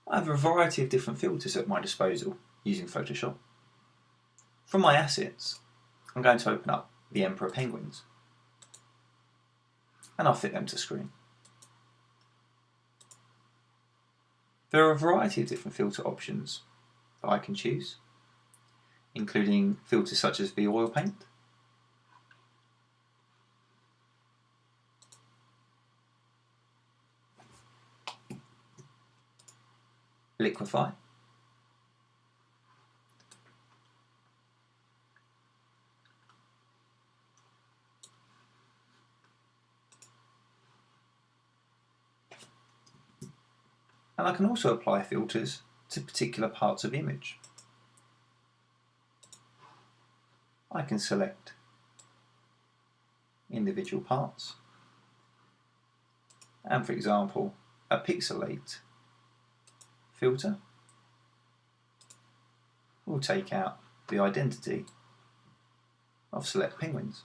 I have a variety of different filters at my disposal using Photoshop. From my assets, I'm going to open up the Emperor Penguins and I'll fit them to screen. There are a variety of different filter options that I can choose, including filters such as the oil paint, liquify, and I can also apply filters to particular parts of the image. I can select individual parts, and for example, a pixelate filter will take out the identity of select penguins.